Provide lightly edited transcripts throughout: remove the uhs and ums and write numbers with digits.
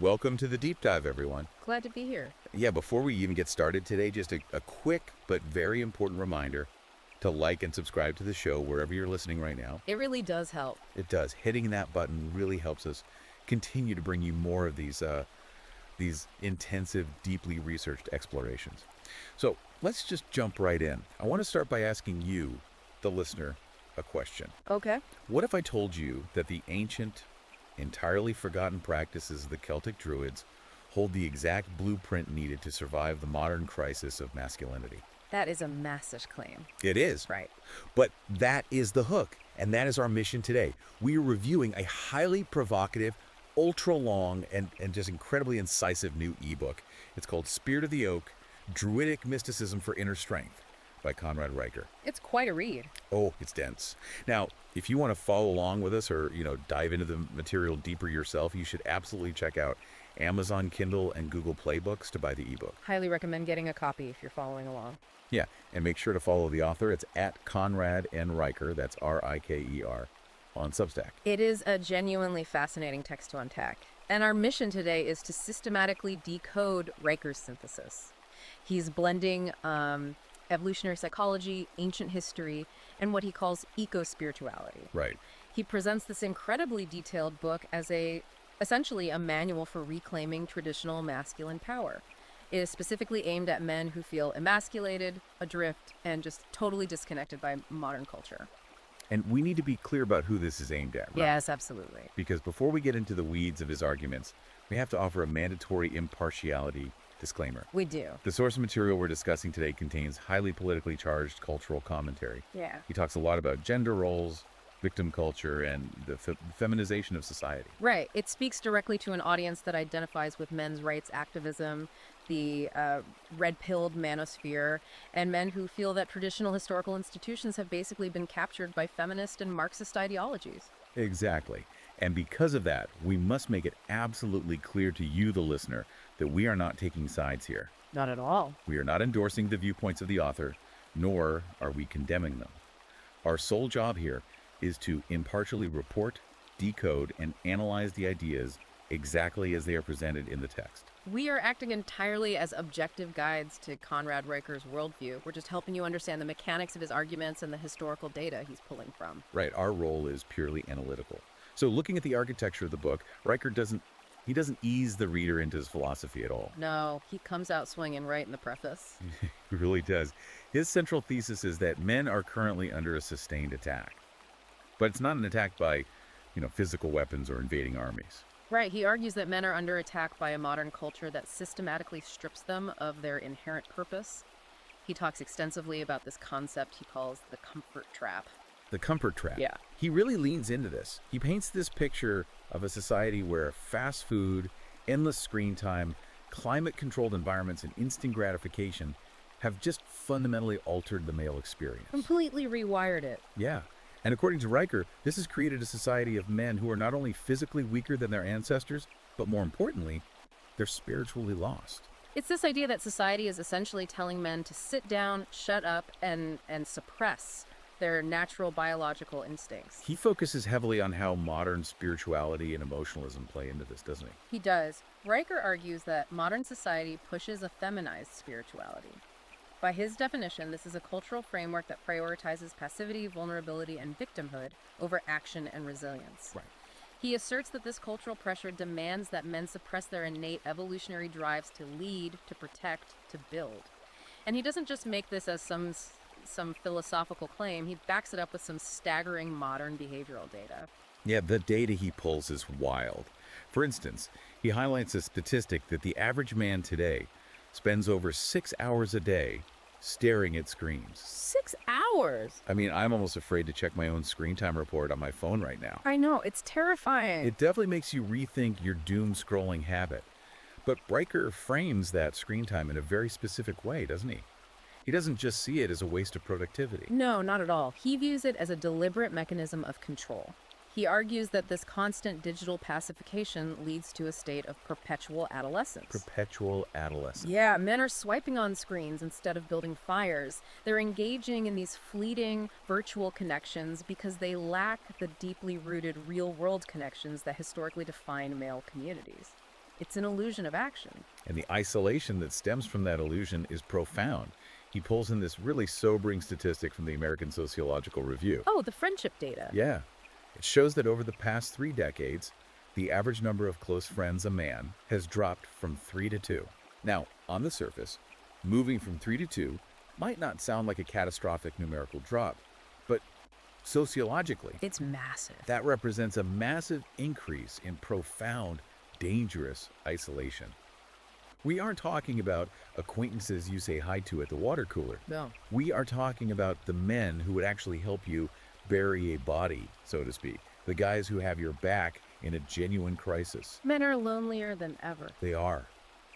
welcome to the deep dive, everyone. Glad to be here. Yeah, before we even get started today, just a quick but very important reminder to like and subscribe to the show wherever you're listening right now. It really does help. It does. Hitting that button really helps us continue to bring you more of these intensive, deeply researched explorations. So let's just jump right in. I want to start by asking you, the listener, a question. Okay. What if I told you that the ancient, entirely forgotten practices of the Celtic Druids hold the exact blueprint needed to survive the modern crisis of masculinity? That is a massive claim. It is. Right. But that is the hook, and that is our mission today. We are reviewing a highly provocative, ultra-long, and just incredibly incisive new ebook. It's called Spirit of the Oak, Druidic Mysticism for Inner Strength by Conrad Riker. It's quite a read. Oh, it's dense. Now, if you want to follow along with us or, dive into the material deeper yourself, you should absolutely check out Amazon Kindle and Google Play Books to buy the ebook. Highly recommend getting a copy if you're following along. Yeah, and make sure to follow the author. It's at Conrad N. Riker, that's R-I-K-E-R, on Substack. It is a genuinely fascinating text to unpack. And our mission today is to systematically decode Riker's synthesis. He's blending evolutionary psychology, ancient history, and what he calls eco-spirituality. Right. He presents this incredibly detailed book as essentially a manual for reclaiming traditional masculine power. It is specifically aimed at men who feel emasculated, adrift, and just totally disconnected by modern culture. And we need to be clear about who this is aimed at, right? Yes, absolutely. Because before we get into the weeds of his arguments, we have to offer a mandatory impartiality disclaimer. We do. The source material we're discussing today contains highly politically charged cultural commentary. Yeah. He talks a lot about gender roles, victim culture, and the feminization of society. Right. It speaks directly to an audience that identifies with men's rights activism, the red-pilled manosphere, and men who feel that traditional historical institutions have basically been captured by feminist and Marxist ideologies. Exactly. And because of that, we must make it absolutely clear to you, the listener, that we are not taking sides here. Not at all. We are not endorsing the viewpoints of the author, nor are we condemning them. Our sole job here is to impartially report, decode, and analyze the ideas exactly as they are presented in the text. We are acting entirely as objective guides to Conrad Riker's worldview. We're just helping you understand the mechanics of his arguments and the historical data he's pulling from. Right, our role is purely analytical. So looking at the architecture of the book, Riker doesn't ease the reader into his philosophy at all. No, he comes out swinging right in the preface. He really does. His central thesis is that men are currently under a sustained attack. But it's not an attack by, physical weapons or invading armies. Right, he argues that men are under attack by a modern culture that systematically strips them of their inherent purpose. He talks extensively about this concept he calls the comfort trap. The comfort trap. Yeah. He really leans into this. He paints this picture of a society where fast food, endless screen time, climate-controlled environments, and instant gratification have just fundamentally altered the male experience. Completely rewired it. Yeah. And according to Riker, this has created a society of men who are not only physically weaker than their ancestors, but more importantly, they're spiritually lost. It's this idea that society is essentially telling men to sit down, shut up, and suppress their natural biological instincts. He focuses heavily on how modern spirituality and emotionalism play into this, doesn't he? He does. Riker argues that modern society pushes a feminized spirituality. By his definition, this is a cultural framework that prioritizes passivity, vulnerability, and victimhood over action and resilience. Right. He asserts that this cultural pressure demands that men suppress their innate evolutionary drives to lead, to protect, to build. And he doesn't just make this as some philosophical claim, he backs it up with some staggering modern behavioral data. Yeah, the data he pulls is wild. For instance, he highlights a statistic that the average man today spends over 6 hours a day staring at screens. 6 hours? I mean, I'm almost afraid to check my own screen time report on my phone right now. I know, it's terrifying. It definitely makes you rethink your doom scrolling habit. But Riker frames that screen time in a very specific way, doesn't he? He doesn't just see it as a waste of productivity. No, not at all. He views it as a deliberate mechanism of control. He argues that this constant digital pacification leads to a state of perpetual adolescence. Perpetual adolescence. Yeah, men are swiping on screens instead of building fires. They're engaging in these fleeting virtual connections because they lack the deeply rooted real-world connections that historically define male communities. It's an illusion of action. And the isolation that stems from that illusion is profound. He pulls in this really sobering statistic from the American Sociological Review. Oh, the friendship data. Yeah, it shows that over the past 3 decades, the average number of close friends a man has dropped from 3 to 2. Now, on the surface, moving from 3 to 2 might not sound like a catastrophic numerical drop, but sociologically, It's massive. that represents a massive increase in profound, dangerous isolation. We aren't talking about acquaintances you say hi to at the water cooler. No. We are talking about the men who would actually help you bury a body, so to speak. The guys who have your back in a genuine crisis. Men are lonelier than ever. They are.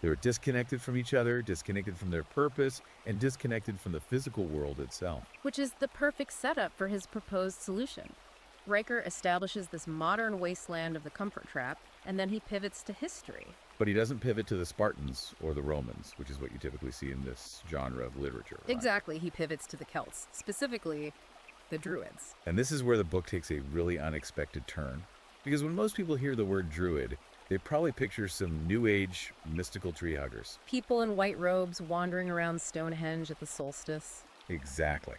They're disconnected from each other, disconnected from their purpose, and disconnected from the physical world itself. Which is the perfect setup for his proposed solution. Riker establishes this modern wasteland of the comfort trap, and then he pivots to history. But he doesn't pivot to the Spartans or the Romans, which is what you typically see in this genre of literature. Right? Exactly, he pivots to the Celts, specifically the Druids. And this is where the book takes a really unexpected turn. Because when most people hear the word Druid, they probably picture some New Age mystical tree huggers. People in white robes wandering around Stonehenge at the solstice. Exactly.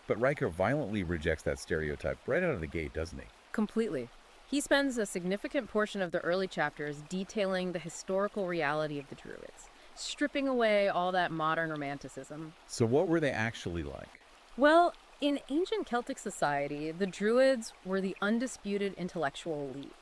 But Riker violently rejects that stereotype right out of the gate, doesn't he? Completely. He spends a significant portion of the early chapters detailing the historical reality of the Druids, stripping away all that modern romanticism. So what were they actually like? Well, in ancient Celtic society, the Druids were the undisputed intellectual elite.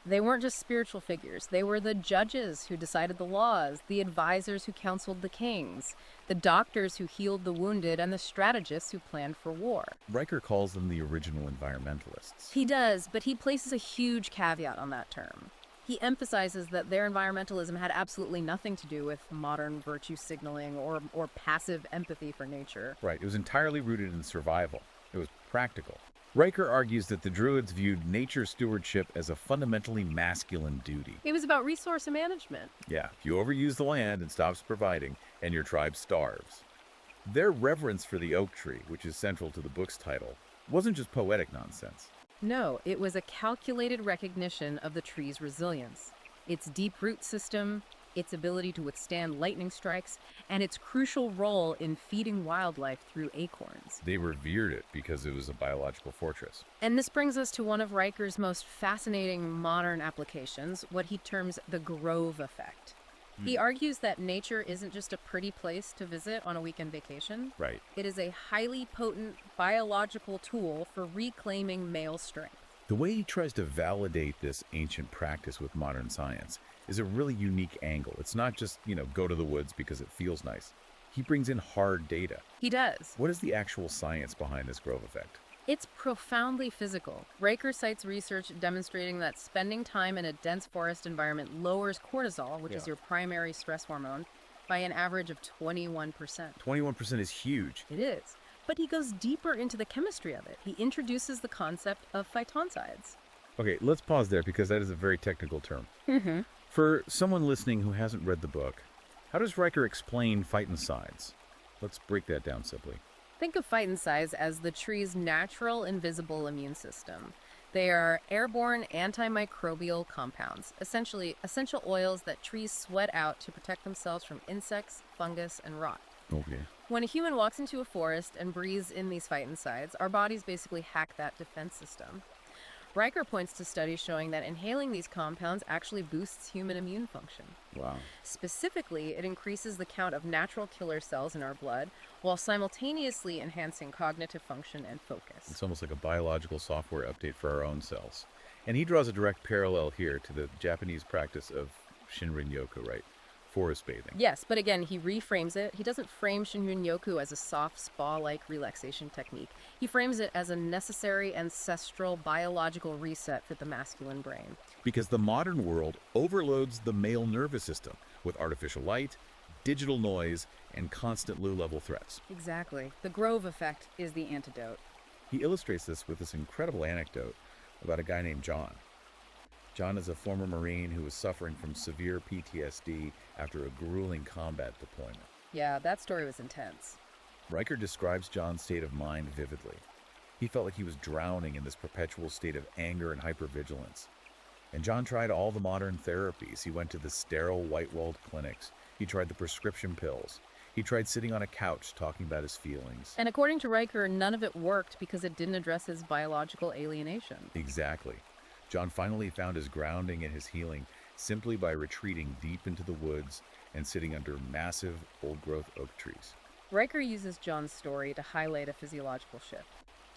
They weren't just spiritual figures. They were the judges who decided the laws, the advisors who counseled the kings, the doctors who healed the wounded, and the strategists who planned for war. Riker calls them the original environmentalists. He does, but he places a huge caveat on that term. He emphasizes that their environmentalism had absolutely nothing to do with modern virtue signaling or passive empathy for nature. Right, it was entirely rooted in survival. It was practical. Riker argues that the Druids viewed nature stewardship as a fundamentally masculine duty. It was about resource management. Yeah, if you overuse the land and stops providing, and your tribe starves. Their reverence for the oak tree, which is central to the book's title, wasn't just poetic nonsense. No, it was a calculated recognition of the tree's resilience, its deep root system, its ability to withstand lightning strikes, and its crucial role in feeding wildlife through acorns. They revered it because it was a biological fortress. And this brings us to one of Riker's most fascinating modern applications, what he terms the grove effect. He argues that nature isn't just a pretty place to visit on a weekend vacation. Right. It is a highly potent biological tool for reclaiming male strength. The way he tries to validate this ancient practice with modern science is a really unique angle. It's not just, go to the woods because it feels nice. He brings in hard data. He does. What is the actual science behind this grove effect? It's profoundly physical. Riker cites research demonstrating that spending time in a dense forest environment lowers cortisol, which is your primary stress hormone, by an average of 21%. 21% is huge. It is. But he goes deeper into the chemistry of it. He introduces the concept of phytoncides. Okay, let's pause there because that is a very technical term. Mm-hmm. For someone listening who hasn't read the book, how does Riker explain phytoncides? Let's break that down simply. Think of phytoncides as the tree's natural invisible immune system. They are airborne antimicrobial compounds, essentially essential oils that trees sweat out to protect themselves from insects, fungus, and rot. Okay. When a human walks into a forest and breathes in these phytoncides, our bodies basically hack that defense system. Riker points to studies showing that inhaling these compounds actually boosts human immune function. Wow. Specifically, it increases the count of natural killer cells in our blood while simultaneously enhancing cognitive function and focus. It's almost like a biological software update for our own cells. And he draws a direct parallel here to the Japanese practice of Shinrin-yoku, right? Forest bathing. Yes, but again, he reframes it. He doesn't frame Shinrin-yoku as a soft spa-like relaxation technique. He frames it as a necessary ancestral biological reset for the masculine brain. Because the modern world overloads the male nervous system with artificial light, digital noise, and constant low-level threats. Exactly. The grove effect is the antidote. He illustrates this with this incredible anecdote about a guy named John. John is a former Marine who was suffering from severe PTSD after a grueling combat deployment. Yeah, that story was intense. Riker describes John's state of mind vividly. He felt like he was drowning in this perpetual state of anger and hypervigilance. And John tried all the modern therapies. He went to the sterile, white-walled clinics. He tried the prescription pills. He tried sitting on a couch talking about his feelings. And according to Riker, none of it worked because it didn't address his biological alienation. Exactly. John finally found his grounding and his healing simply by retreating deep into the woods and sitting under massive, old-growth oak trees. Riker uses John's story to highlight a physiological shift.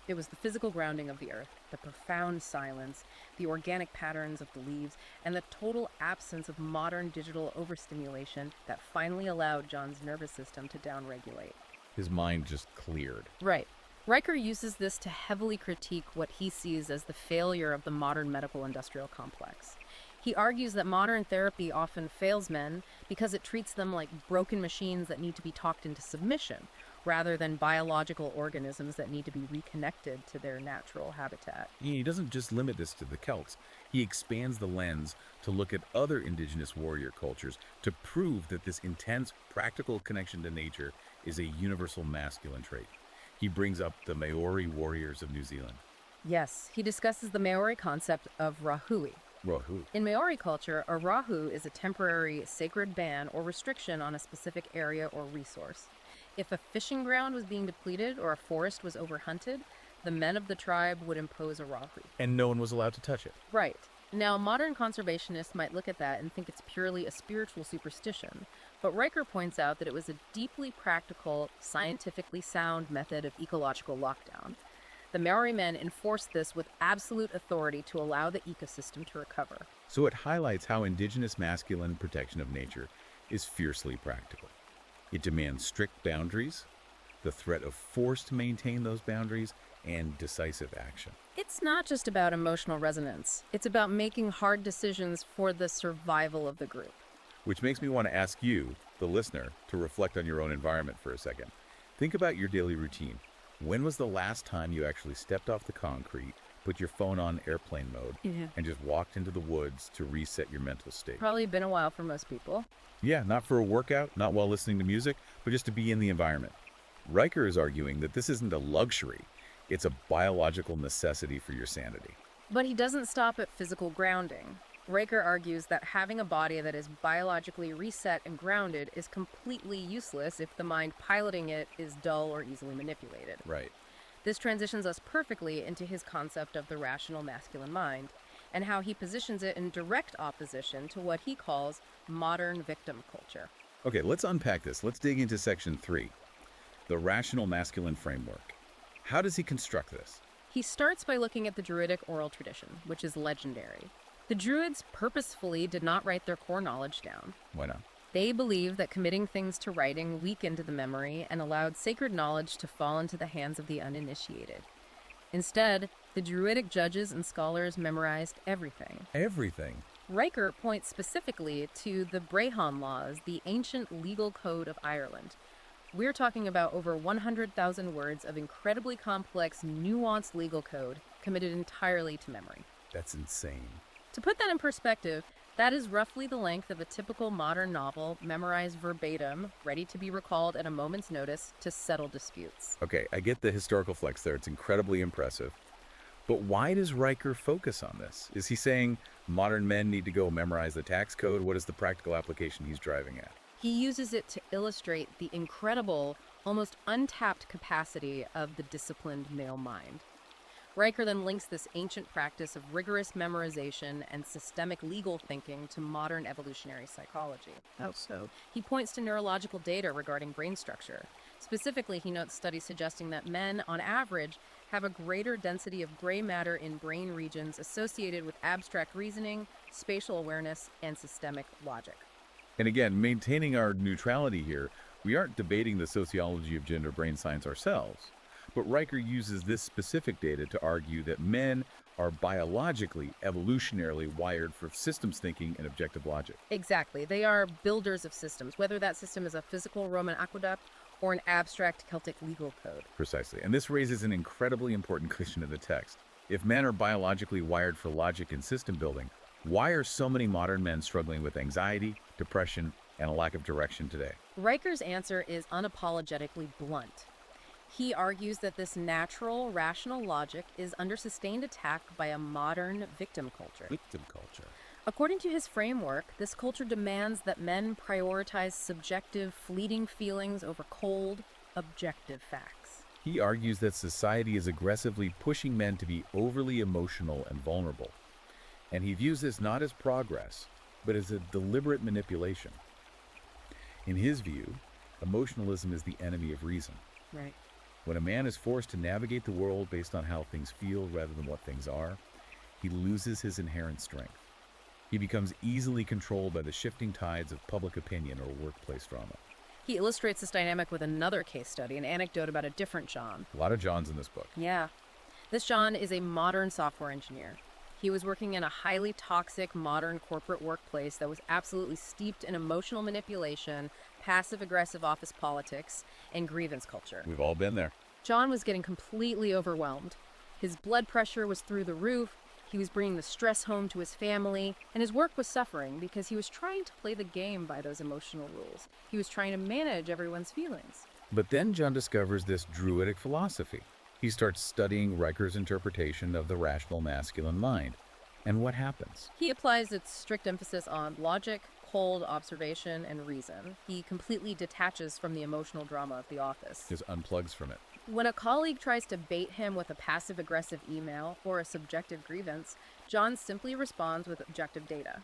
It was the physical grounding of the earth, the profound silence, the organic patterns of the leaves, and the total absence of modern digital overstimulation that finally allowed John's nervous system to downregulate. His mind just cleared. Right. Riker uses this to heavily critique what he sees as the failure of the modern medical industrial complex. He argues that modern therapy often fails men because it treats them like broken machines that need to be talked into submission, rather than biological organisms that need to be reconnected to their natural habitat. He doesn't just limit this to the Celts. He expands the lens to look at other indigenous warrior cultures to prove that this intense, practical connection to nature is a universal masculine trait. He brings up the Maori warriors of New Zealand. Yes, he discusses the Maori concept of rahui. Rahu. In Maori culture, a rahu is a temporary sacred ban or restriction on a specific area or resource. If a fishing ground was being depleted or a forest was overhunted, the men of the tribe would impose a rahu. And no one was allowed to touch it. Right. Now, modern conservationists might look at that and think it's purely a spiritual superstition, but Riker points out that it was a deeply practical, scientifically sound method of ecological lockdown. The Maori men enforced this with absolute authority to allow the ecosystem to recover. So it highlights how indigenous masculine protection of nature is fiercely practical. It demands strict boundaries, the threat of force to maintain those boundaries, and decisive action. It's not just about emotional resonance. It's about making hard decisions for the survival of the group. Which makes me want to ask you, the listener, to reflect on your own environment for a second. Think about your daily routine. When was the last time you actually stepped off the concrete, put your phone on airplane mode, and just walked into the woods to reset your mental state? Probably been a while for most people. Yeah, not for a workout, not while listening to music, but just to be in the environment. Riker is arguing that this isn't a luxury, it's a biological necessity for your sanity. But he doesn't stop at physical grounding. Riker argues that having a body that is biologically reset and grounded is completely useless if the mind piloting it is dull or easily manipulated. Right. This transitions us perfectly into his concept of the rational masculine mind, and how he positions it in direct opposition to what he calls modern victim culture. Okay, let's unpack this. Let's dig into section 3, the rational masculine framework. How does he construct this? He starts by looking at the Druidic oral tradition, which is legendary. The Druids purposefully did not write their core knowledge down. Why not? They believed that committing things to writing weakened the memory and allowed sacred knowledge to fall into the hands of the uninitiated. Instead, the Druidic judges and scholars memorized everything. Everything. Riker points specifically to the Brehon laws, the ancient legal code of Ireland. We're talking about over 100,000 words of incredibly complex, nuanced legal code committed entirely to memory. That's insane. To put that in perspective, that is roughly the length of a typical modern novel, memorized verbatim, ready to be recalled at a moment's notice to settle disputes. Okay, I get the historical flex there. It's incredibly impressive. But why does Riker focus on this? Is he saying modern men need to go memorize the tax code? What is the practical application he's driving at? He uses it to illustrate the incredible, almost untapped capacity of the disciplined male mind. Riker then links this ancient practice of rigorous memorization and systemic legal thinking to modern evolutionary psychology. How so? He points to neurological data regarding brain structure. Specifically, he notes studies suggesting that men, on average, have a greater density of gray matter in brain regions associated with abstract reasoning, spatial awareness, and systemic logic. And again, maintaining our neutrality here, we aren't debating the sociology of gender brain science ourselves. But Riker uses this specific data to argue that men are biologically, evolutionarily wired for systems thinking and objective logic. Exactly. They are builders of systems, whether that system is a physical Roman aqueduct or an abstract Celtic legal code. Precisely. And this raises an incredibly important question in the text. If men are biologically wired for logic and system building, why are so many modern men struggling with anxiety, depression, and a lack of direction today? Riker's answer is unapologetically blunt. He argues that this natural, rational logic is under sustained attack by a modern victim culture. Victim culture. According to his framework, this culture demands that men prioritize subjective, fleeting feelings over cold, objective facts. He argues that society is aggressively pushing men to be overly emotional and vulnerable. And he views this not as progress, but as a deliberate manipulation. In his view, emotionalism is the enemy of reason. Right. When a man is forced to navigate the world based on how things feel rather than what things are, he loses his inherent strength. He becomes easily controlled by the shifting tides of public opinion or workplace drama. He illustrates this dynamic with another case study, an anecdote about a different John. A lot of Johns in this book. Yeah. This John is a modern software engineer. He was working in a highly toxic modern corporate workplace that was absolutely steeped in emotional manipulation, passive-aggressive office politics, and grievance culture. We've all been there. John was getting completely overwhelmed. His blood pressure was through the roof, he was bringing the stress home to his family, and his work was suffering because he was trying to play the game by those emotional rules. He was trying to manage everyone's feelings. But then John discovers this Druidic philosophy. He starts studying Riker's interpretation of the rational masculine mind. And what happens? He applies its strict emphasis on logic, cold observation, and reason. He completely detaches from the emotional drama of the office. Just unplugs from it. When a colleague tries to bait him with a passive-aggressive email or a subjective grievance, John simply responds with objective data.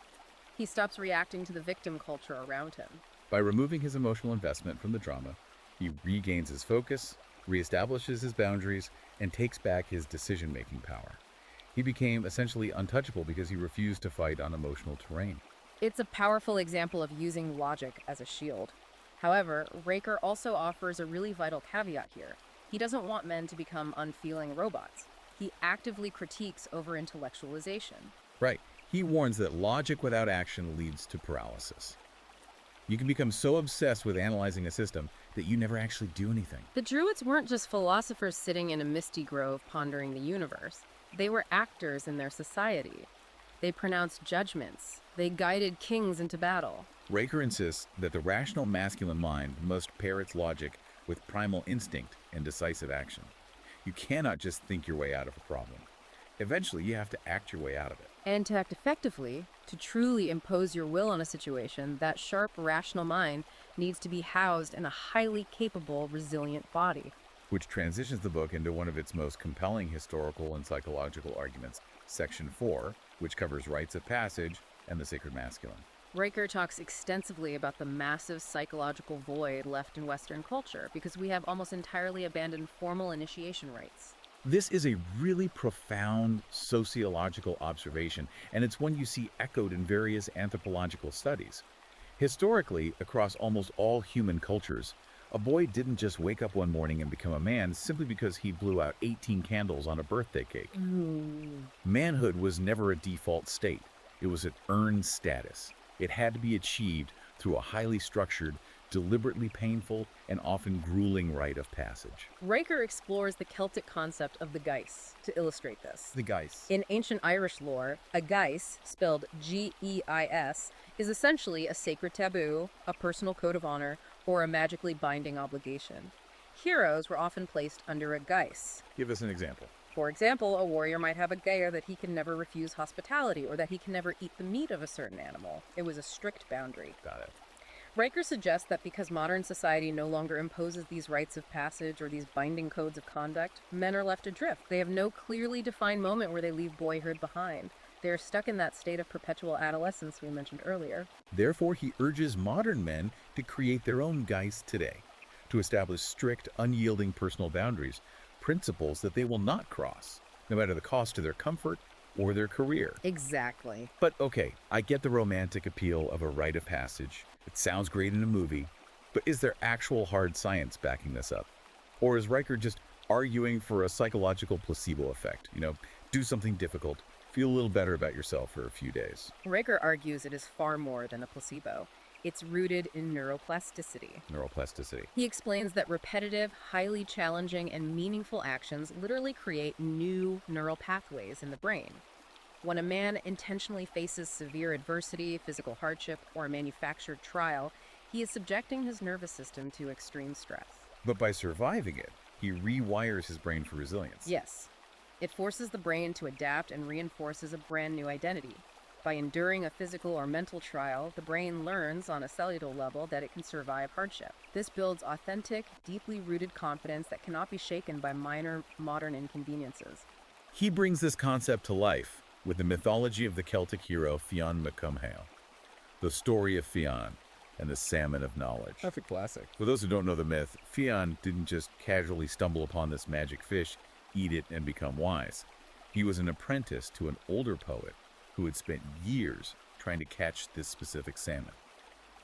He stops reacting to the victim culture around him. By removing his emotional investment from the drama, he regains his focus, reestablishes his boundaries, and takes back his decision-making power. He became essentially untouchable because he refused to fight on emotional terrain. It's a powerful example of using logic as a shield. However, Riker also offers a really vital caveat here. He doesn't want men to become unfeeling robots. He actively critiques over-intellectualization. Right. He warns that logic without action leads to paralysis. You can become so obsessed with analyzing a system that you never actually do anything. The Druids weren't just philosophers sitting in a misty grove pondering the universe. They were actors in their society. They pronounced judgments. They guided kings into battle. Riker insists that the rational masculine mind must pair its logic with primal instinct and decisive action. You cannot just think your way out of a problem. Eventually, you have to act your way out of it. And to act effectively, to truly impose your will on a situation, that sharp, rational mind needs to be housed in a highly capable, resilient body. Which transitions the book into one of its most compelling historical and psychological arguments, Section 4, which covers rites of passage and the sacred masculine. Riker talks extensively about the massive psychological void left in Western culture because we have almost entirely abandoned formal initiation rites. This is a really profound sociological observation, and it's one you see echoed in various anthropological studies. Historically, across almost all human cultures, a boy didn't just wake up one morning and become a man simply because he blew out 18 candles on a birthday cake. Manhood was never a default state. It was an earned status. It had to be achieved through a highly structured, deliberately painful, and often grueling rite of passage. Riker explores the Celtic concept of the geis to illustrate this. The geis. In ancient Irish lore, a geis, spelled G-E-I-S, is essentially a sacred taboo, a personal code of honor, or a magically binding obligation. Heroes were often placed under a geis. Give us an example. For example, a warrior might have a gear that he can never refuse hospitality or that he can never eat the meat of a certain animal. It was a strict boundary. Got it. Riker suggests that because modern society no longer imposes these rites of passage or these binding codes of conduct, men are left adrift. They have no clearly defined moment where they leave boyhood behind. They are stuck in that state of perpetual adolescence we mentioned earlier. Therefore, he urges modern men to create their own geis today, to establish strict, unyielding personal boundaries, principles that they will not cross, no matter the cost to their comfort or their career. Exactly. But okay, I get the romantic appeal of a rite of passage. It sounds great in a movie, but is there actual hard science backing this up? Or is Riker just arguing for a psychological placebo effect? Do something difficult, feel a little better about yourself for a few days. Riker argues it is far more than a placebo. It's rooted in neuroplasticity. Neuroplasticity. He explains that repetitive, highly challenging, and meaningful actions literally create new neural pathways in the brain. When a man intentionally faces severe adversity, physical hardship, or a manufactured trial, he is subjecting his nervous system to extreme stress. But by surviving it, He rewires his brain for resilience. Yes. It forces the brain to adapt and reinforces a brand new identity. By enduring a physical or mental trial, the brain learns on a cellular level that it can survive hardship. This builds authentic, deeply rooted confidence that cannot be shaken by minor modern inconveniences. He brings this concept to life with the mythology of the Celtic hero Fionn McCumhale, the story of Fionn and the salmon of knowledge. That's a classic. For those who don't know the myth, Fionn didn't just casually stumble upon this magic fish, eat it, and become wise. He was an apprentice to an older poet who had spent years trying to catch this specific salmon,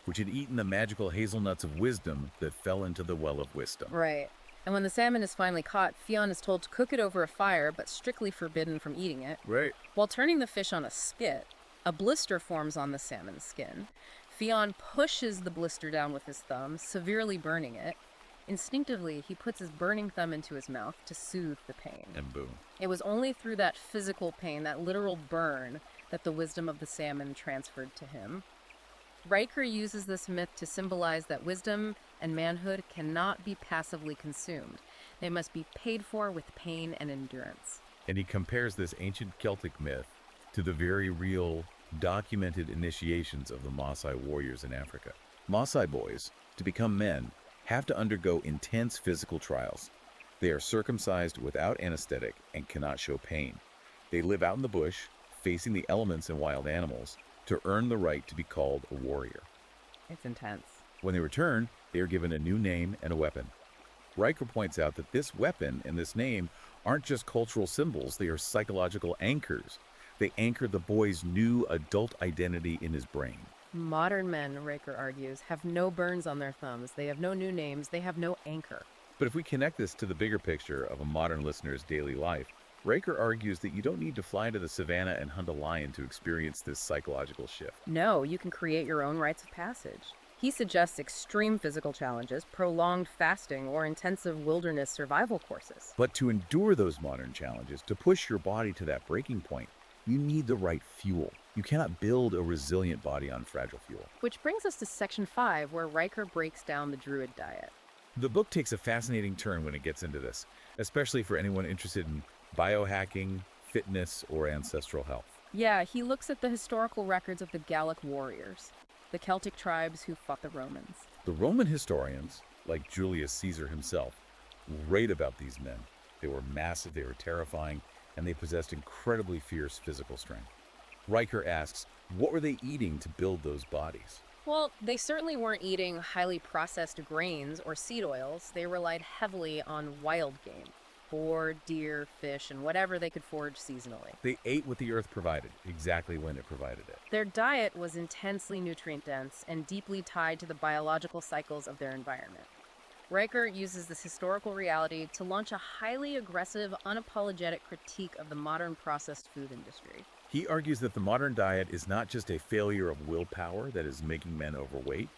which had eaten the magical hazelnuts of wisdom that fell into the well of wisdom. Right. And when the salmon is finally caught, Fionn is told to cook it over a fire, but strictly forbidden from eating it. Right. While turning the fish on a spit, a blister forms on the salmon's skin. Fionn pushes the blister down with his thumb, severely burning it. Instinctively, he puts his burning thumb into his mouth to soothe the pain. And boom. It was only through that physical pain, that literal burn, that the wisdom of the salmon transferred to him. Riker uses this myth to symbolize that wisdom and manhood cannot be passively consumed. They must be paid for with pain and endurance. And he compares this ancient Celtic myth to the very real, documented initiations of the Maasai warriors in Africa. Maasai boys, to become men, have to undergo intense physical trials. They are circumcised without anesthetic and cannot show pain. They live out in the bush, facing the elements and wild animals, to earn the right to be called a warrior. It's intense. When they return, they are given a new name and a weapon. Riker points out that this weapon and this name aren't just cultural symbols, they are psychological anchors. They anchor the boy's new adult identity in his brain. Modern men, Riker argues, have no burns on their thumbs. They have no new names. They have no anchor. But if we connect this to the bigger picture of a modern listener's daily life, Riker argues that you don't need to fly to the savannah and hunt a lion to experience this psychological shift. No, you can create your own rites of passage. He suggests extreme physical challenges, prolonged fasting, or intensive wilderness survival courses. But to endure those modern challenges, to push your body to that breaking point, you need the right fuel. You cannot build a resilient body on fragile fuel. Which brings us to Section 5, where Riker breaks down the Druid diet. The book takes a fascinating turn when it gets into this, especially for anyone interested in biohacking, fitness, or ancestral health. Yeah, he looks at the historical records of the Gallic warriors, the Celtic tribes who fought the Romans. The Roman historians, like Julius Caesar himself, write about these men. They were massive, they were terrifying, and they possessed incredibly fierce physical strength. Riker asks, what were they eating to build those bodies? Well, they certainly weren't eating highly processed grains or seed oils. They relied heavily on wild game. Boar, deer, fish, and whatever they could forage seasonally. They ate what the earth provided, exactly when it provided it. Their diet was intensely nutrient-dense and deeply tied to the biological cycles of their environment. Riker uses this historical reality to launch a highly aggressive, unapologetic critique of the modern processed food industry. He argues that the modern diet is not just a failure of willpower that is making men overweight.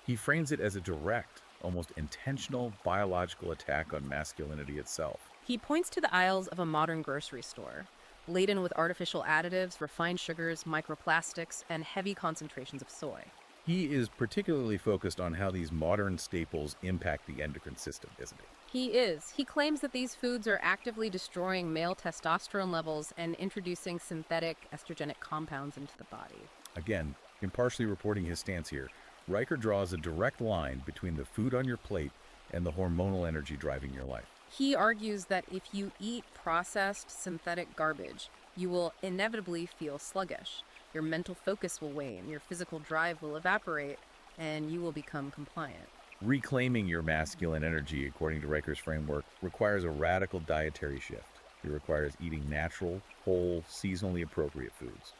He frames it as a direct, almost intentional biological attack on masculinity itself. He points to the aisles of a modern grocery store, laden with artificial additives, refined sugars, microplastics, and heavy concentrations of soy. He is particularly focused on how these modern staples impact the endocrine system, isn't he? He is. He claims that these foods are actively destroying male testosterone levels and introducing synthetic estrogenic compounds into the body. Again, impartially reporting his stance here, Riker draws a direct line between the food on your plate and the hormonal energy driving your life. He argues that if you eat processed synthetic garbage, you will inevitably feel sluggish. Your mental focus will wane, your physical drive will evaporate, and you will become compliant. Reclaiming your masculine energy, according to Riker's framework, requires a radical dietary shift. It requires eating natural, whole, seasonally appropriate foods.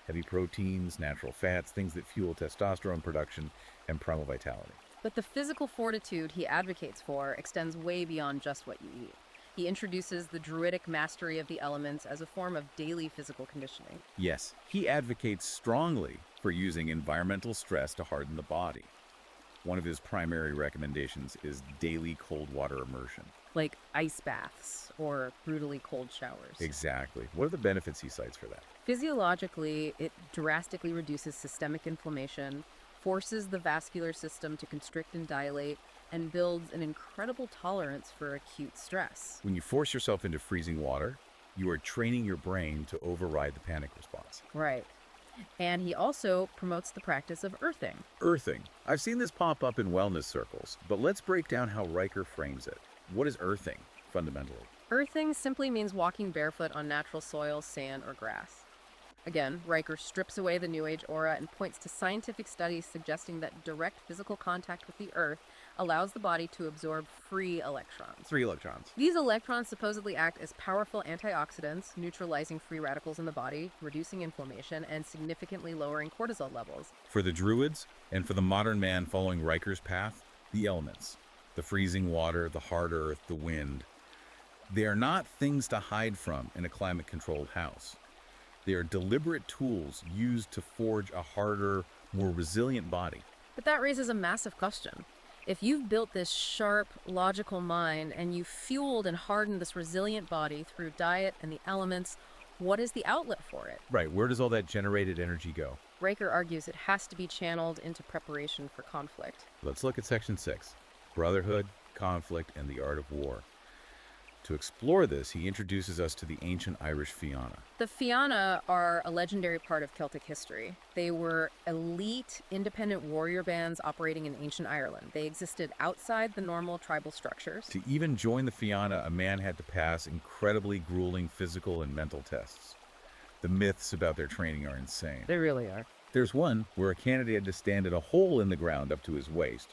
Heavy proteins, natural fats, things that fuel testosterone production and primal vitality. But the physical fortitude he advocates for extends way beyond just what you eat. He introduces the Druidic mastery of the elements as a form of daily physical conditioning. Yes, he advocates strongly for using environmental stress to harden the body. One of his primary recommendations is daily cold water immersion. Like ice baths or brutally cold showers. Exactly. What are the benefits he cites for that? Physiologically, it drastically reduces systemic inflammation, forces the vascular system to constrict and dilate, and builds an incredible tolerance for acute stress. When you force yourself into freezing water, you are training your brain to override the panic response. Right. And he also promotes the practice of earthing. Earthing. I've seen this pop up in wellness circles, but let's break down how Riker frames it. What is earthing, fundamentally? Earthing simply means walking barefoot on natural soil, sand, or grass. Again, Riker strips away the New Age aura and points to scientific studies suggesting that direct physical contact with the Earth allows the body to absorb free electrons. 3 electrons. These electrons supposedly act as powerful antioxidants, neutralizing free radicals in the body, reducing inflammation, and significantly lowering cortisol levels. For the Druids, and for the modern man following Riker's path, the elements. The freezing water, the hard earth, the wind. They are not things to hide from in a climate-controlled house. They are deliberate tools used to forge a harder, more resilient body. But that raises a massive question. If you've built this sharp, logical mind and you've fueled and hardened this resilient body through diet and the elements, what is the outlet for it? Right, where does all that generated energy go? Riker argues it has to be channeled into preparation for conflict. Let's look at Section 6, Brotherhood, Conflict, and the Art of War. To explore this, he introduces us to the ancient Irish Fianna. The Fianna are a legendary part of Celtic history. They were elite, independent warrior bands operating in ancient Ireland. They existed outside the normal tribal structures. To even join the Fianna, a man had to pass incredibly grueling physical and mental tests. The myths about their training are insane. They really are. There's one where a candidate had to stand in a hole in the ground up to his waist,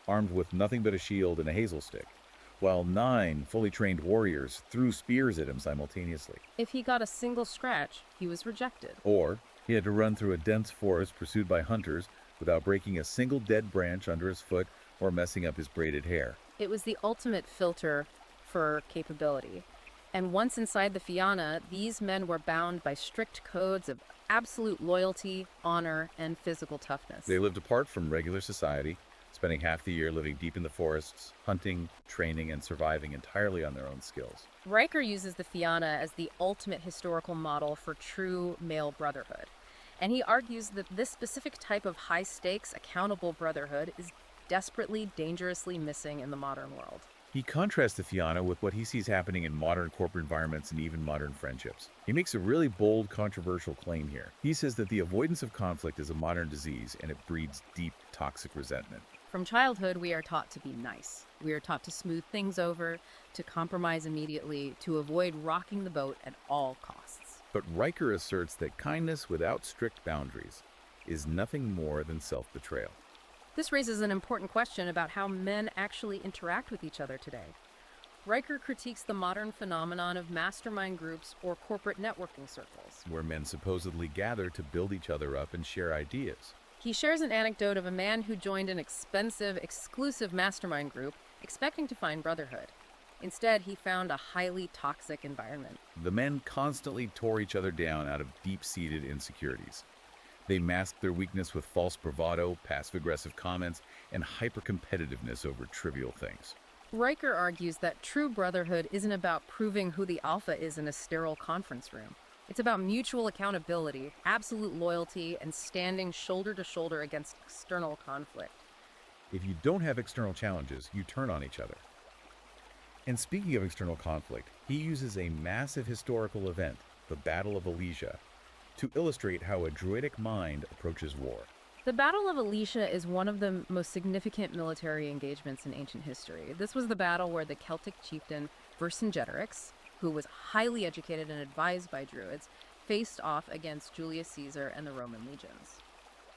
armed with nothing but a shield and a hazel stick, while 9 fully trained warriors threw spears at him simultaneously. If he got a single scratch, he was rejected. Or he had to run through a dense forest pursued by hunters without breaking a single dead branch under his foot or messing up his braided hair. It was the ultimate filter for capability. And once inside the Fianna, these men were bound by strict codes of absolute loyalty, honor, and physical toughness. They lived apart from regular society, spending half the year living deep in the forests, hunting, training, and surviving entirely on their own skills. Riker uses the Fianna as the ultimate historical model for true male brotherhood. And he argues that this specific type of high-stakes, accountable brotherhood is desperately, dangerously missing in the modern world. He contrasts the Fianna with what he sees happening in modern corporate environments and even modern friendships. He makes a really bold, controversial claim here. He says that the avoidance of conflict is a modern disease and it breeds deep, toxic resentment. From childhood, we are taught to be nice. We are taught to smooth things over, to compromise immediately, to avoid rocking the boat at all costs. But Riker asserts that kindness without strict boundaries is nothing more than self-betrayal. This raises an important question about how men actually interact with each other today. Riker critiques the modern phenomenon of mastermind groups or corporate networking circles, where men supposedly gather to build each other up and share ideas. He shares an anecdote of a man who joined an expensive, exclusive mastermind group expecting to find brotherhood. Instead, he found a highly toxic environment. The men constantly tore each other down out of deep-seated insecurities. They masked their weakness with false bravado, passive-aggressive comments, and hyper-competitiveness over trivial things. Riker argues that true brotherhood isn't about proving who the alpha is in a sterile conference room. It's about mutual accountability, absolute loyalty, and standing shoulder to shoulder against external conflict. If you don't have external challenges, you turn on each other. And speaking of external conflict, he uses a massive historical event, the Battle of Alesia, to illustrate how a Druidic mind approaches war. The Battle of Alesia is one of the most significant military engagements in ancient history. This was the battle where the Celtic chieftain Vercingetorix, who was highly educated and advised by Druids, faced off against Julius Caesar and the Roman legions.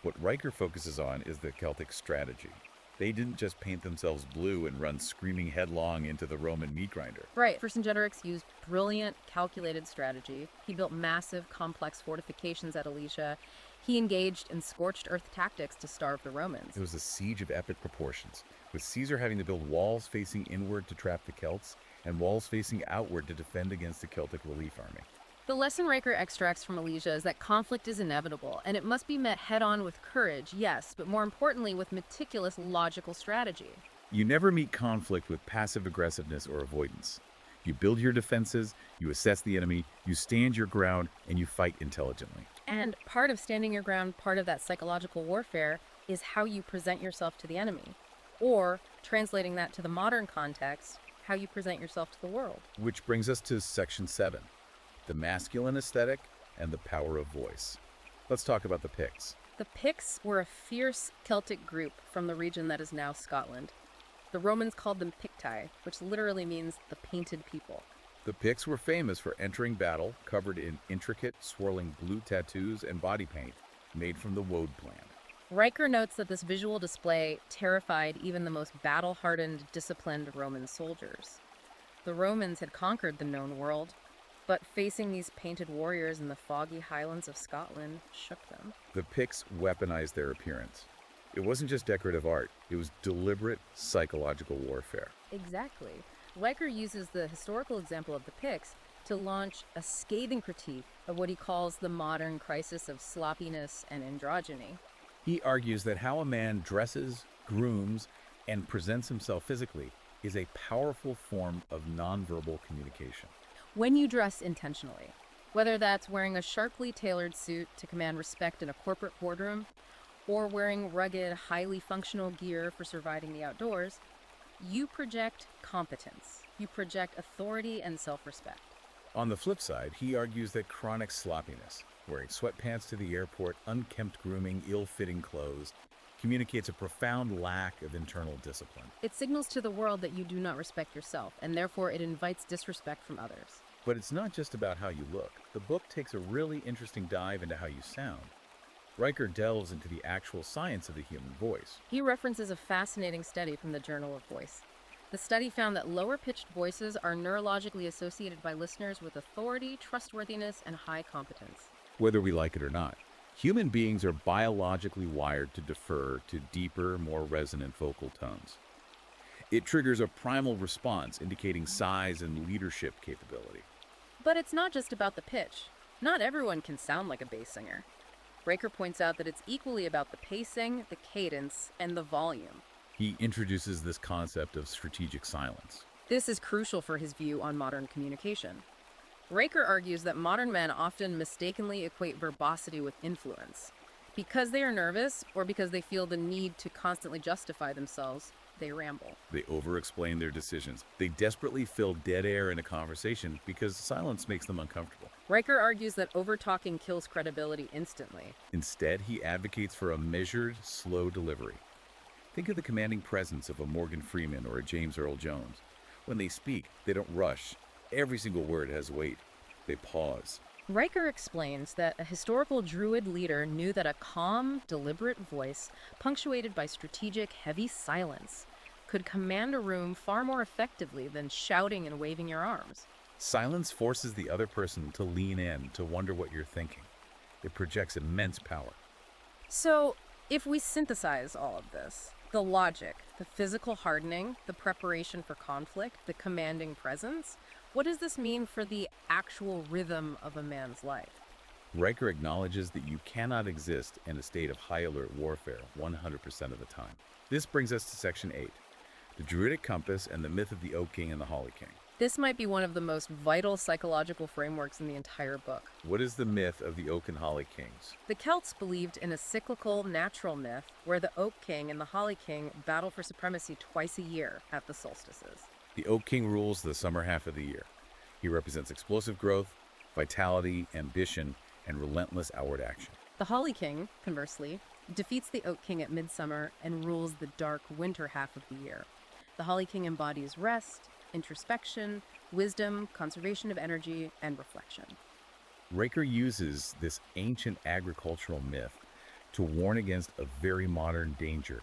What Riker focuses on is the Celtic strategy. They didn't just paint themselves blue and run screaming headlong into the Roman meat grinder. Right. Vercingetorix used brilliant, calculated strategy. He built massive, complex fortifications at Alesia. He engaged in scorched earth tactics to starve the Romans. It was a siege of epic proportions, with Caesar having to build walls facing inward to trap the Celts and walls facing outward to defend against the Celtic relief army. The lesson Riker extracts from Alesia is that conflict is inevitable, and it must be met head-on with courage, yes, but more importantly with meticulous logical strategy. You never meet conflict with passive aggressiveness or avoidance. You build your defenses, you assess the enemy, you stand your ground, and you fight intelligently. And part of standing your ground, part of that psychological warfare, is how you present yourself to the enemy. Or, translating that to the modern context, how you present yourself to the world. Which brings us to section 7, the masculine aesthetic and the power of voice. Let's talk about the Picts. The Picts were a fierce Celtic group from the region that is now Scotland. The Romans called them Picti, which literally means the painted people. The Picts were famous for entering battle covered in intricate, swirling blue tattoos and body paint made from the woad plant. Riker notes that this visual display terrified even the most battle-hardened, disciplined Roman soldiers. The Romans had conquered the known world, but facing these painted warriors in the foggy highlands of Scotland shook them. The Picts weaponized their appearance. It wasn't just decorative art, it was deliberate psychological warfare. Exactly. Riker uses the historical example of the Picts to launch a scathing critique of what he calls the modern crisis of sloppiness and androgyny. He argues that how a man dresses, grooms, and presents himself physically is a powerful form of nonverbal communication. When you dress intentionally, whether that's wearing a sharply tailored suit to command respect in a corporate boardroom, or wearing rugged, highly functional gear for surviving the outdoors, you project competence. You project authority and self-respect. On the flip side, he argues that chronic sloppiness, wearing sweatpants to the airport, unkempt grooming, ill-fitting clothes, communicates a profound lack of internal discipline. It signals to the world that you do not respect yourself, and therefore it invites disrespect from others. But it's not just about how you look. The book takes a really interesting dive into how you sound. Riker delves into the actual science of the human voice. He references a fascinating study from the Journal of Voice. The study found that lower-pitched voices are neurologically associated by listeners with authority, trustworthiness, and high competence. Whether we like it or not, human beings are biologically wired to defer to deeper, more resonant vocal tones. It triggers a primal response indicating size and leadership capability. But it's not just about the pitch. Not everyone can sound like a bass singer. Riker points out that it's equally about the pacing, the cadence, and the volume. He introduces this concept of strategic silence. This is crucial for his view on modern communication. Riker argues that modern men often mistakenly equate verbosity with influence. Because they are nervous, or because they feel the need to constantly justify themselves, they ramble. They over-explain their decisions. They desperately fill dead air in a conversation because silence makes them uncomfortable. Riker argues that over-talking kills credibility instantly. Instead, he advocates for a measured, slow delivery. Think of the commanding presence of a Morgan Freeman or a James Earl Jones. When they speak, they don't rush. Every single word has weight. They pause. Riker explains that a historical Druid leader knew that a calm, deliberate voice, punctuated by strategic, heavy silence, could command a room far more effectively than shouting and waving your arms. Silence forces the other person to lean in, to wonder what you're thinking. It projects immense power. So, if we synthesize all of this, the logic, the physical hardening, the preparation for conflict, the commanding presence, what does this mean for the actual rhythm of a man's life? Riker acknowledges that you cannot exist in a state of high alert warfare 100% of the time. This brings us to section 8, the Druidic compass and the myth of the Oak King and the Holly King. This might be one of the most vital psychological frameworks in the entire book. What is the myth of the Oak and Holly Kings? The Celts believed in a cyclical, natural myth where the Oak King and the Holly King battle for supremacy twice a year at the solstices. The Oak King rules the summer half of the year. He represents explosive growth, vitality, ambition, and relentless outward action. The Holly King, conversely, defeats the Oak King at midsummer and rules the dark winter half of the year. The Holly King embodies rest, introspection, wisdom, conservation of energy, and reflection. Riker uses this ancient agricultural myth to warn against a very modern danger,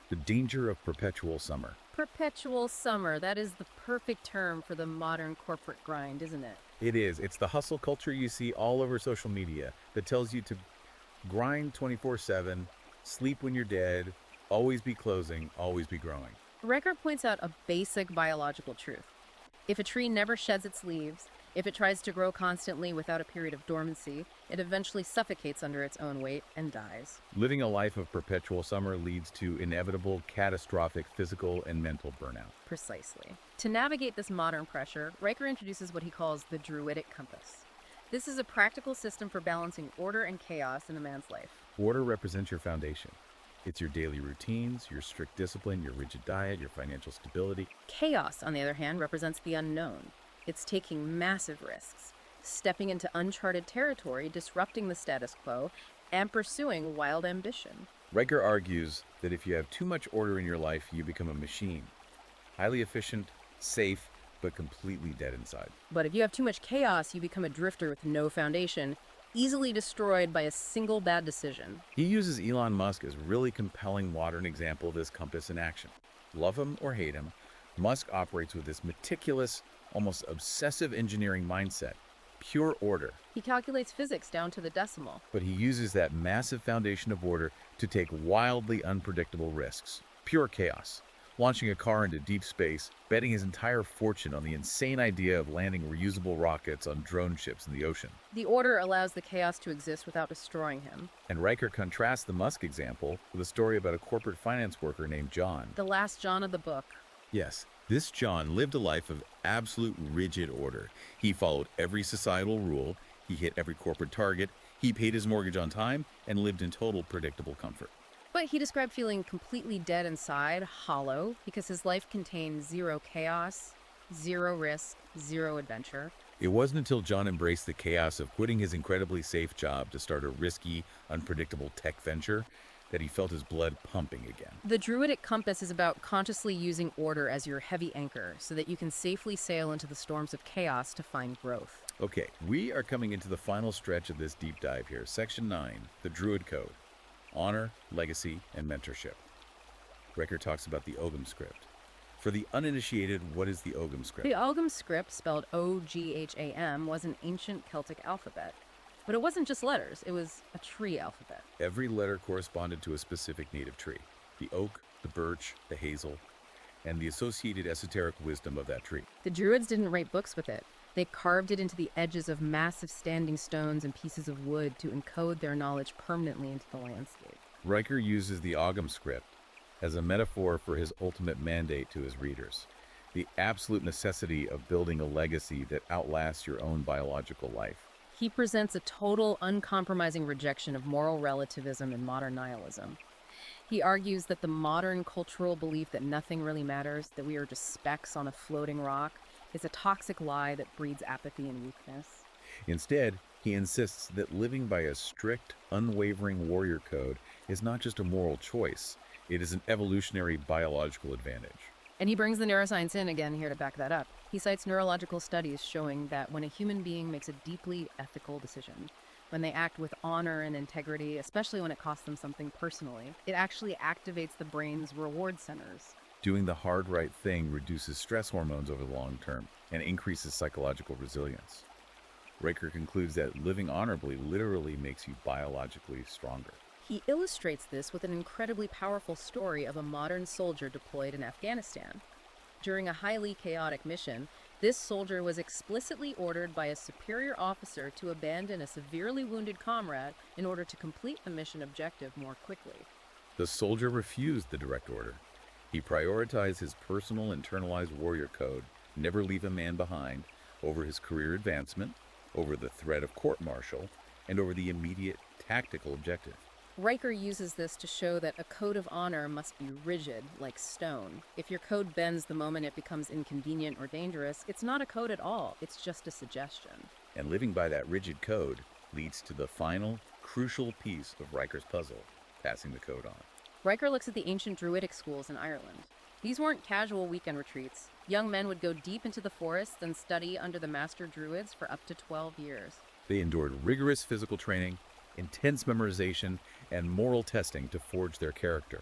the danger of perpetual summer. Perpetual summer, that is the perfect term for the modern corporate grind, isn't it? It is. It's the hustle culture you see all over social media that tells you to grind 24/7, sleep when you're dead, always be closing, always be growing. Riker points out a basic biological truth. If a tree never sheds its leaves, if it tries to grow constantly without a period of dormancy, it eventually suffocates under its own weight and dies. Living a life of perpetual summer leads to inevitable, catastrophic physical and mental burnout. Precisely. To navigate this modern pressure, Riker introduces what he calls the Druidic compass. This is a practical system for balancing order and chaos in a man's life. Order represents your foundation. It's your daily routines, your strict discipline, your rigid diet, your financial stability. Chaos, on the other hand, represents the unknown. It's taking massive risks, stepping into uncharted territory, disrupting the status quo, and pursuing wild ambition. Riker argues that if you have too much order in your life, you become a machine. Highly efficient, safe, but completely dead inside. But if you have too much chaos, you become a drifter with no foundation, easily destroyed by a single bad decision. He uses Elon Musk as a really compelling modern example of this compass in action. Love him or hate him, Musk operates with this meticulous, almost obsessive engineering mindset. Pure order. He calculates physics down to the decimal. But he uses that massive foundation of order to take wildly unpredictable risks. Pure chaos. Launching a car into deep space, betting his entire fortune on the insane idea of landing reusable rockets on drone ships in the ocean. The order allows the chaos to exist without destroying him. And Riker contrasts the Musk example with a story about a corporate finance worker named John. The last John of the book. Yes, this John lived a life of absolute rigid order. He followed every societal rule, he hit every corporate target, he paid his mortgage on time, and lived in total predictable comfort. But he described feeling completely dead inside, hollow, because his life contained zero chaos, zero risk, zero adventure. It wasn't until John embraced the chaos of quitting his incredibly safe job to start a risky, unpredictable tech venture that he felt his blood pumping again. The Druidic compass is about consciously using order as your heavy anchor so that you can safely sail into the storms of chaos to find growth. Okay, we are coming into the final stretch of this deep dive here. Section 9, the Druid Code. Honor, legacy, and mentorship. Riker talks about the Ogham script. For the uninitiated, what is the Ogham script? The Ogham script, spelled O-G-H-A-M, was an ancient Celtic alphabet. But it wasn't just letters, it was a tree alphabet. Every letter corresponded to a specific native tree. The oak, the birch, the hazel, and the associated esoteric wisdom of that tree. The Druids didn't write books with it. They carved it into the edges of massive standing stones and pieces of wood to encode their knowledge permanently into the landscape. Riker uses the Ogham script as a metaphor for his ultimate mandate to his readers, the absolute necessity of building a legacy that outlasts your own biological life. He presents a total, uncompromising rejection of moral relativism and modern nihilism. He argues that the modern cultural belief that nothing really matters, that we are just specks on a floating rock, is a toxic lie that breeds apathy and weakness. Instead, he insists that living by a strict, unwavering warrior code is not just a moral choice, it is an evolutionary biological advantage. And he brings the neuroscience in again here to back that up. He cites neurological studies showing that when a human being makes a deeply ethical decision, when they act with honor and integrity, especially when it costs them something personally, it actually activates the brain's reward centers. Doing the hard right thing reduces stress hormones over the long term and increases psychological resilience. Riker concludes that living honorably literally makes you biologically stronger. He illustrates this with an incredibly powerful story of a modern soldier deployed in Afghanistan. During a highly chaotic mission, this soldier was explicitly ordered by a superior officer to abandon a severely wounded comrade in order to complete the mission objective more quickly. The soldier refused the direct order. He prioritized his personal internalized warrior code, never leave a man behind, over his career advancement, over the threat of court-martial, and over the immediate tactical objective. Riker uses this to show that a code of honor must be rigid, like stone. If your code bends the moment it becomes inconvenient or dangerous, it's not a code at all, it's just a suggestion. And living by that rigid code leads to the final, crucial piece of Riker's puzzle, passing the code on. Riker looks at the ancient Druidic schools in Ireland. These weren't casual weekend retreats. Young men would go deep into the forests and study under the master druids for up to 12 years. They endured rigorous physical training, intense memorization, and moral testing to forge their character.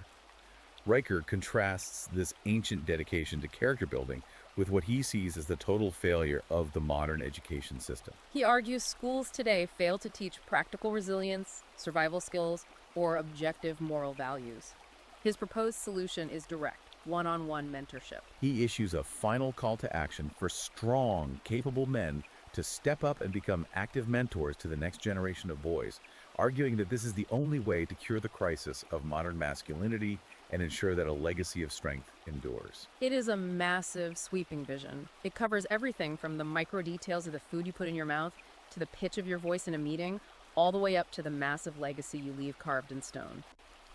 Riker contrasts this ancient dedication to character building with what he sees as the total failure of the modern education system. He argues schools today fail to teach practical resilience, survival skills, or objective moral values. His proposed solution is direct, one-on-one mentorship. He issues a final call to action for strong, capable men to step up and become active mentors to the next generation of boys, arguing that this is the only way to cure the crisis of modern masculinity and ensure that a legacy of strength endures. It is a massive, sweeping vision. It covers everything from the micro details of the food you put in your mouth to the pitch of your voice in a meeting, all the way up to the massive legacy you leave carved in stone.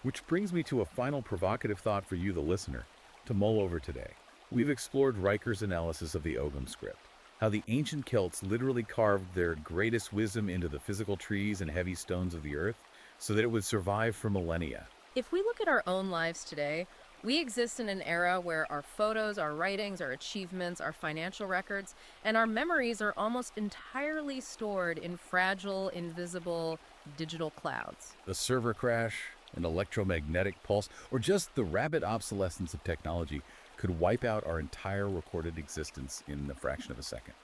Which brings me to a final provocative thought for you, the listener, to mull over today. We've explored Riker's analysis of the Ogham script, how the ancient Celts literally carved their greatest wisdom into the physical trees and heavy stones of the earth so that it would survive for millennia. If we look at our own lives today, we exist in an era where our photos, our writings, our achievements, our financial records, and our memories are almost entirely stored in fragile, invisible digital clouds. A server crash, an electromagnetic pulse, or just the rapid obsolescence of technology could wipe out our entire recorded existence in a fraction of a second.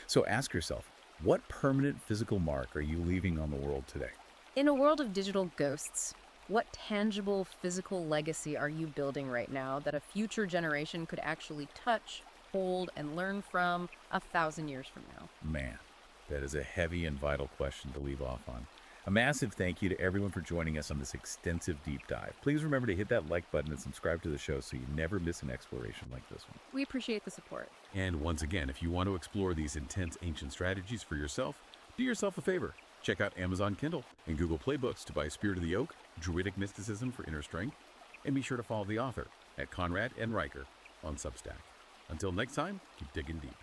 So ask yourself, what permanent physical mark are you leaving on the world today? In a world of digital ghosts, what tangible physical legacy are you building right now that a future generation could actually touch, hold, and learn from 1,000 years from now? Man, that is a heavy and vital question to leave off on. A massive thank you to everyone for joining us on this extensive deep dive. Please remember to hit that like button and subscribe to the show so you never miss an exploration like this one. We appreciate the support. And once again, if you want to explore these intense ancient strategies for yourself, do yourself a favor. Check out Amazon Kindle and Google Play Books to buy Spirit of the Oak, Druidic Mysticism for Inner Strength, and be sure to follow the author at Conrad and Riker on Substack. Until next time, keep digging deep.